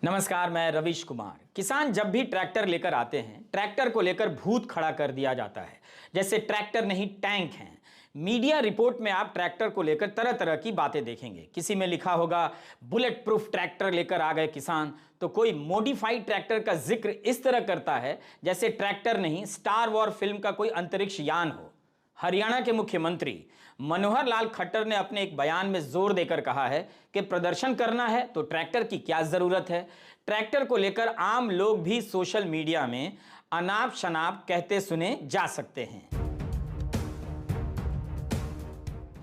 नमस्कार, मैं रविश कुमार। किसान जब भी ट्रैक्टर लेकर आते हैं, ट्रैक्टर को लेकर भूत खड़ा कर दिया जाता है, जैसे ट्रैक्टर नहीं टैंक हैं। मीडिया रिपोर्ट में आप ट्रैक्टर को लेकर तरह तरह की बातें देखेंगे। किसी में लिखा होगा बुलेट प्रूफ ट्रैक्टर लेकर आ गए किसान, तो कोई मॉडिफाइड ट्रैक्टर का जिक्र इस तरह करता है जैसे ट्रैक्टर नहीं स्टार वॉर फिल्म का कोई अंतरिक्ष यान हो। हरियाणा के मुख्यमंत्री मनोहर लाल खट्टर ने अपने एक बयान में जोर देकर कहा है कि प्रदर्शन करना है तो ट्रैक्टर की क्या जरूरत है। ट्रैक्टर को लेकर आम लोग भी सोशल मीडिया में अनाप शनाप कहते सुने जा सकते हैं।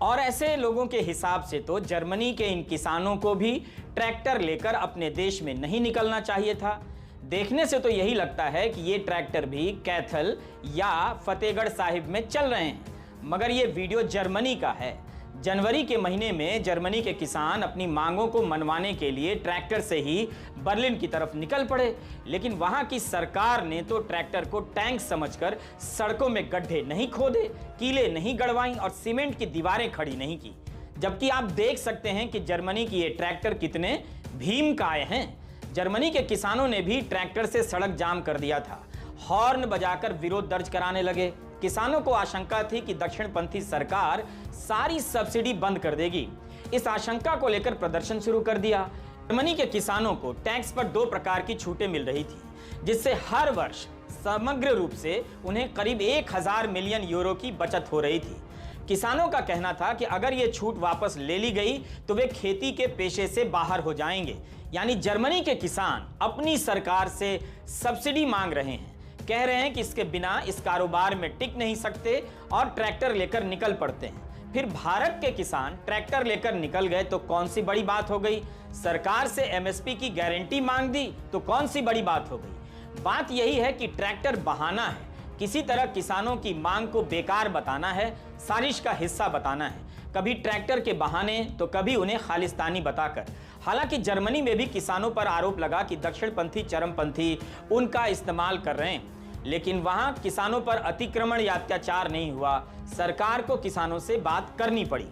और ऐसे लोगों के हिसाब से तो जर्मनी के इन किसानों को भी ट्रैक्टर लेकर अपने देश में नहीं निकलना चाहिए था। देखने से तो यही लगता है कि ये ट्रैक्टर भी कैथल या फतेहगढ़ साहिब में चल रहे हैं, मगर ये वीडियो जर्मनी का है। जनवरी के महीने में जर्मनी के किसान अपनी मांगों को मनवाने के लिए ट्रैक्टर से ही बर्लिन की तरफ निकल पड़े, लेकिन वहां की सरकार ने तो ट्रैक्टर को टैंक समझकर सड़कों में गड्ढे नहीं खोदे, कीले नहीं गड़वाई और सीमेंट की दीवारें खड़ी नहीं की। जबकि आप देख सकते हैं कि जर्मनी की ये ट्रैक्टर कितने भीमकाय हैं। जर्मनी के किसानों ने भी ट्रैक्टर से सड़क जाम कर दिया था, हॉर्न बजाकर विरोध दर्ज कराने लगे। किसानों को आशंका थी कि दक्षिणपंथी सरकार सारी सब्सिडी बंद कर देगी। इस आशंका को लेकर प्रदर्शन शुरू कर दिया। जर्मनी के किसानों को टैक्स पर 2 प्रकार की छूटें मिल रही थी, जिससे हर वर्ष समग्र रूप से उन्हें करीब 1000 मिलियन यूरो की बचत हो रही थी। किसानों का कहना था कि अगर ये छूट वापस ले ली गई तो वे खेती के पेशे से बाहर हो जाएंगे। यानी जर्मनी के किसान अपनी सरकार से सब्सिडी मांग रहे हैं, कह रहे हैं कि इसके बिना इस कारोबार में टिक नहीं सकते और ट्रैक्टर लेकर निकल पड़ते हैं। फिर भारत के किसान ट्रैक्टर लेकर निकल गए तो कौन सी बड़ी बात हो गई। सरकार से एमएसपी की गारंटी मांग दी तो कौन सी बड़ी बात हो गई। बात यही है कि ट्रैक्टर बहाना है, किसी तरह किसानों की मांग को बेकार बताना है, साजिश का हिस्सा बताना है, कभी ट्रैक्टर के बहाने तो कभी उन्हें खालिस्तानी बताकर। हालांकि जर्मनी में भी किसानों पर आरोप लगा कि दक्षिणपंथी चरमपंथी उनका इस्तेमाल कर रहे हैं, लेकिन वहां किसानों पर अतिक्रमण या अत्याचार नहीं हुआ। सरकार को किसानों से बात करनी पड़ी।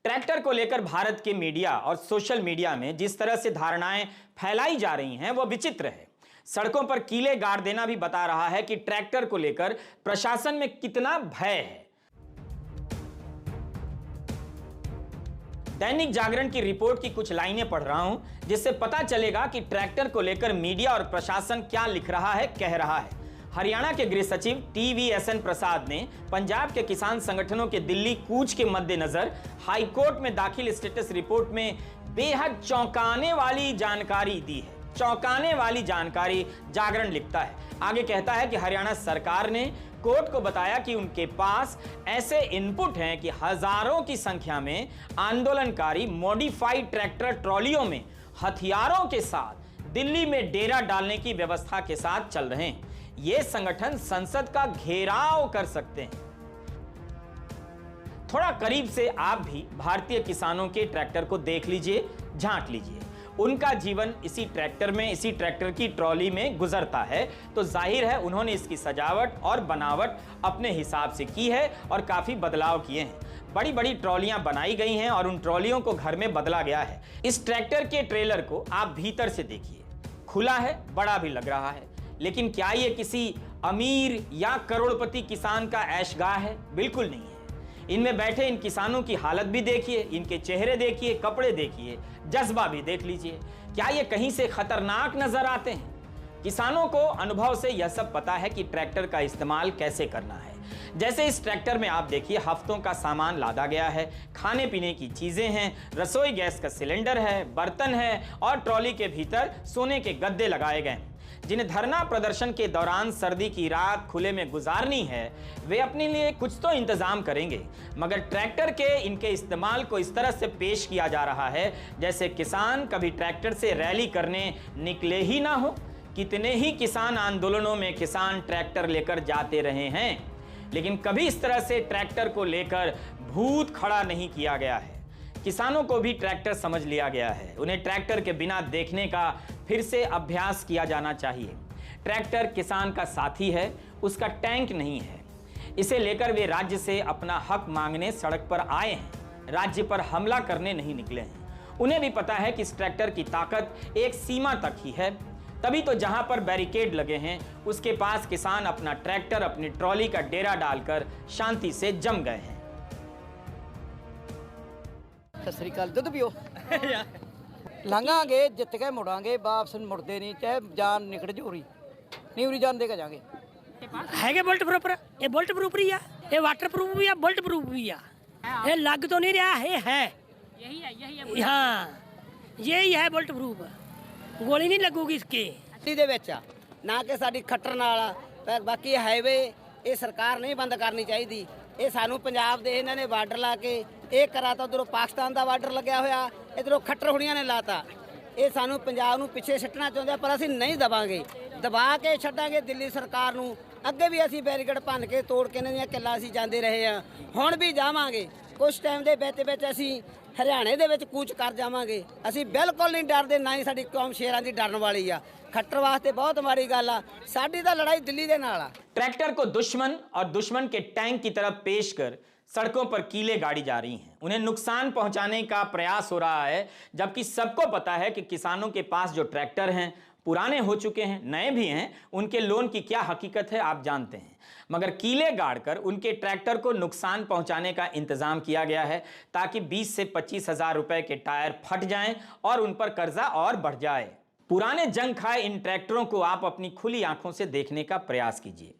ट्रैक्टर को लेकर भारत के मीडिया और सोशल मीडिया में जिस तरह से धारणाएं फैलाई जा रही हैं वो विचित्र है। सड़कों पर कीले गाड़ देना भी बता रहा है कि ट्रैक्टर को लेकर प्रशासन में कितना भय है। दैनिक जागरण की रिपोर्ट की कुछ लाइनें पढ़ रहा हूं, जिससे पता चलेगा कि ट्रैक्टर को लेकर मीडिया और प्रशासन क्या लिख रहा है, कह रहा है। हरियाणा के गृह सचिव TVSN प्रसाद ने पंजाब के किसान संगठनों के दिल्ली कूच के मद्देनजर हाईकोर्ट में दाखिल स्टेटस रिपोर्ट में बेहद चौंकाने वाली जानकारी दी है। चौंकाने वाली जानकारी जागरण लिखता है। आगे कहता है कि हरियाणा सरकार ने कोर्ट को बताया कि उनके पास ऐसे इनपुट हैं कि हजारों की संख्या में आंदोलनकारी मॉडिफाइड ट्रैक्टर ट्रॉलियों में हथियारों के साथ दिल्ली में डेरा डालने की व्यवस्था के साथ चल रहे हैं। ये संगठन संसद का घेराव कर सकते हैं। थोड़ा करीब से आप भी भारतीय किसानों के ट्रैक्टर को देख लीजिए, झांक लीजिए। उनका जीवन इसी ट्रैक्टर में, इसी ट्रैक्टर की ट्रॉली में गुजरता है, तो जाहिर है उन्होंने इसकी सजावट और बनावट अपने हिसाब से की है और काफी बदलाव किए हैं। बड़ी बड़ी ट्रॉलियां बनाई गई हैं और उन ट्रॉलियों को घर में बदला गया है। इस ट्रैक्टर के ट्रेलर को आप भीतर से देखिए, खुला है, बड़ा भी लग रहा है, लेकिन क्या ये किसी अमीर या करोड़पति किसान का ऐशगाह है? बिल्कुल नहीं है। इनमें बैठे इन किसानों की हालत भी देखिए, इनके चेहरे देखिए, कपड़े देखिए, जज्बा भी देख लीजिए। क्या ये कहीं से खतरनाक नजर आते हैं? किसानों को अनुभव से यह सब पता है कि ट्रैक्टर का इस्तेमाल कैसे करना है। जैसे इस ट्रैक्टर में आप देखिए, हफ्तों का सामान लादा गया है, खाने पीने की चीजें हैं, रसोई गैस का सिलेंडर है, बर्तन है और ट्रॉली के भीतर सोने के गद्दे लगाए गए हैं। जिन्हें धरना प्रदर्शन के दौरान सर्दी की रात खुले में गुजारनी है, वे अपने लिए कुछ तो इंतजाम करेंगे, मगर ट्रैक्टर के इनके इस्तेमाल को इस तरह से पेश किया जा रहा है जैसे किसान कभी ट्रैक्टर से रैली करने निकले ही ना हो। कितने ही किसान आंदोलनों में किसान ट्रैक्टर लेकर जाते रहे हैं, लेकिन कभी इस तरह से ट्रैक्टर को लेकर भूत खड़ा नहीं किया गया है। किसानों को भी ट्रैक्टर समझ लिया गया है। उन्हें ट्रैक्टर के बिना देखने का फिर से अभ्यास किया जाना चाहिए। ट्रैक्टर किसान का साथी है, उसका टैंक नहीं है। इसे लेकर वे राज्य से अपना हक मांगने सड़क पर आए हैं, राज्य पर हमला करने नहीं निकले हैं। उन्हें भी पता है कि इस ट्रैक्टर की ताकत एक सीमा तक ही है। तभी तो जहां पर बैरिकेड लगे हैं उसके पास किसान अपना ट्रैक्टर अपनी ट्रॉली का डेरा डालकर शांति से जम गए हैं। सत श्री अकाल। दुध पियो लंघांगे जित के मुड़ांगे, वापस मुड़ते नहीं, चाहे जान निकल जोरी नहीं उरी जान देकर जाएंगे। है बुलेट प्रूफ, ये बुलेट प्रूफ ही है, ये वाटर प्रूफ भी है, बुलेट प्रूफ भी है। ये लग तो नहीं रहा है यही है। हाँ यही है बुलेट प्रूफ, गोली नहीं लगूगी इसके। ਦੇ ਵਿੱਚ ਨਾ ਕਿ ਸਾਡੀ ਖੱਟਰ ਨਾਲ ਬਾਕੀ ਹਾਈਵੇ ਇਹ ਸਰਕਾਰ ਨਹੀਂ ਬੰਦ ਕਰਨੀ ਚਾਹੀਦੀ। ਇਹ ਸਾਨੂੰ ਪੰਜਾਬ ਦੇ ਇਹਨਾਂ ਨੇ ਬਾਰਡਰ ਲਾ ਕੇ ਇਹ ਕਰਾਤਾ, ਉਧਰੋਂ ਪਾਕਿਸਤਾਨ ਦਾ ਬਾਰਡਰ ਲੱਗਿਆ ਹੋਇਆ, ਇਧਰੋਂ ਖੱਟਰ ਹੁਣੀਆਂ ਨੇ ਲਾਤਾ। ਇਹ ਸਾਨੂੰ ਪੰਜਾਬ ਨੂੰ ਪਿੱਛੇ ਛੱਡਣਾ ਚਾਹੁੰਦੇ, ਪਰ ਅਸੀਂ ਨਹੀਂ ਦਬਾਂਗੇ, ਦਬਾ ਕੇ ਛੱਡਾਂਗੇ ਦਿੱਲੀ ਸਰਕਾਰ ਨੂੰ। ਅੱਗੇ ਵੀ ਅਸੀਂ ਬੈਰੀਕੇਡ ਭੰਨ ਕੇ ਤੋੜ ਕੇ ਇਹਨਾਂ ਦੀਆਂ ਕਿੱਲਾਂ ਅਸੀਂ ਜਾਂਦੇ ਰਹੇ ਆ, ਹੁਣ ਵੀ ਜਾਵਾਂਗੇ। ਕੁਝ ਟਾਈਮ ਦੇ ਵਿੱਚ ਅਸੀਂ ਹਰਿਆਣੇ ਦੇ ਵਿੱਚ ਕੂਚ ਕਰ ਜਾਵਾਂਗੇ। ਅਸੀਂ ਬਿਲਕੁਲ ਨਹੀਂ ਡਰਦੇ, ਨਾ ਹੀ ਸਾਡੀ ਕੌਮ ਸ਼ੇਰਾਂ ਦੀ ਡਰਨ ਵਾਲੀ ਆ। खट्टर वास्ते बहुत माड़ी गल आ, साडी तां लड़ाई दिल्ली दे नाल आ। ट्रैक्टर को दुश्मन और दुश्मन के टैंक की तरफ पेश कर सड़कों पर कीले गाड़ी जा रही हैं। उन्हें नुकसान पहुंचाने का प्रयास हो रहा है, जबकि सबको पता है कि किसानों के पास जो ट्रैक्टर हैं पुराने हो चुके हैं, नए भी हैं, उनके लोन की क्या हकीकत है आप जानते हैं। मगर कीले गाड़कर उनके ट्रैक्टर को नुकसान पहुंचाने का इंतजाम किया गया है ताकि 20 से 25 हजार रुपए के टायर फट जाएं और उन पर कर्जा और बढ़ जाए। पुराने जंग खाए इन ट्रैक्टरों को आप अपनी खुली आंखों से देखने का प्रयास कीजिए।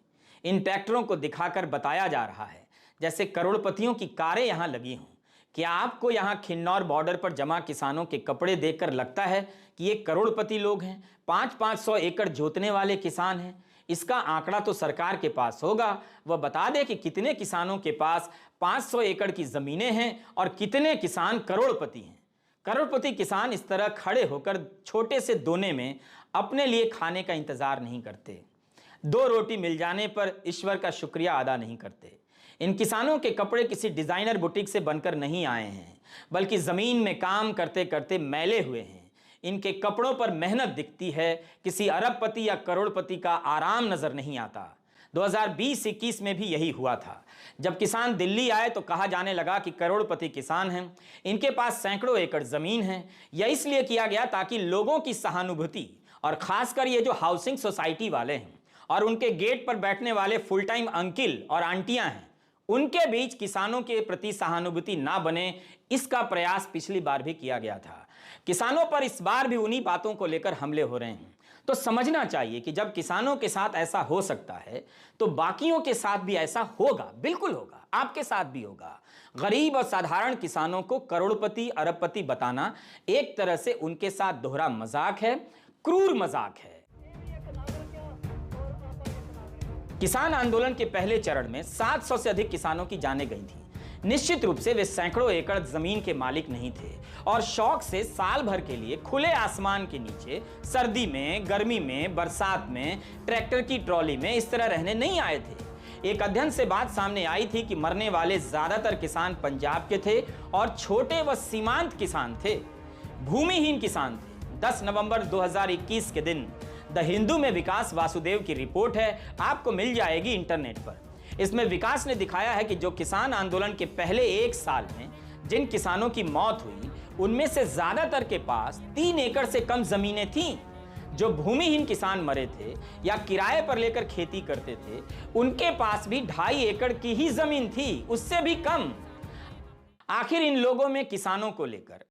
इन ट्रैक्टरों को दिखाकर बताया जा रहा है जैसे करोड़पतियों की कारें यहां लगी हों। क्या आपको यहां खिन्नौर बॉर्डर पर जमा किसानों के कपड़े देखकर लगता है कि ये करोड़पति लोग हैं, 500-500 एकड़ जोतने वाले किसान हैं? इसका आंकड़ा तो सरकार के पास होगा, वह बता दे कि कितने किसानों के पास 500 एकड़ की जमीनें हैं और कितने किसान करोड़पति हैं। करोड़पति किसान इस तरह खड़े होकर छोटे से दोने में अपने लिए खाने का इंतजार नहीं करते, 2 रोटी मिल जाने पर ईश्वर का शुक्रिया अदा नहीं करते। इन किसानों के कपड़े किसी डिजाइनर बुटीक से बनकर नहीं आए हैं, बल्कि जमीन में काम करते करते मैले हुए हैं। इनके कपड़ों पर मेहनत दिखती है, किसी अरबपति या करोड़पति का आराम नजर नहीं आता। 2020-21 में भी यही हुआ था। जब किसान दिल्ली आए तो कहा जाने लगा कि करोड़पति किसान हैं, इनके पास सैकड़ों एकड़ जमीन है। यह इसलिए किया गया ताकि लोगों की सहानुभूति और खासकर ये जो हाउसिंग सोसाइटी वाले हैं और उनके गेट पर बैठने वाले फुल टाइम अंकिल और आंटियां हैं, उनके बीच किसानों के प्रति सहानुभूति ना बने, इसका प्रयास पिछली बार भी किया गया था। किसानों पर इस बार भी उन्हीं बातों को लेकर हमले हो रहे हैं। तो समझना चाहिए कि जब किसानों के साथ ऐसा हो सकता है तो बाकियों के साथ भी ऐसा होगा, बिल्कुल होगा, आपके साथ भी होगा। गरीब और साधारण किसानों को करोड़पति अरबपति बताना एक तरह से उनके साथ दोहरा मजाक है, क्रूर मजाक है। किसान आंदोलन के पहले चरण में 700 से अधिक किसानों की जानें गई थी। निश्चित रूप से वे सैकड़ों एकड़ जमीन के मालिक नहीं थे और शौक से साल भर के लिए खुले आसमान के नीचे सर्दी में, गर्मी में, बरसात में, ट्रैक्टर की ट्रॉली में इस तरह रहने नहीं आए थे। एक अध्ययन से बात सामने आई थी कि मरने वाले ज्यादातर किसान पंजाब के थे और छोटे व सीमांत किसान थे, भूमिहीन किसान थे। 10 नवंबर 2021 के दिन द हिंदू में विकास वासुदेव की रिपोर्ट है, आपको मिल जाएगी इंटरनेट पर। इसमें विकास ने दिखाया है कि जो किसान आंदोलन के पहले 1 साल में जिन किसानों की मौत हुई उनमें से ज्यादातर के पास 3 एकड़ से कम जमीनें थीं। जो भूमिहीन किसान मरे थे या किराए पर लेकर खेती करते थे उनके पास भी 2.5 एकड़ की ही जमीन थी, उससे भी कम। आखिर इन लोगों में किसानों को लेकर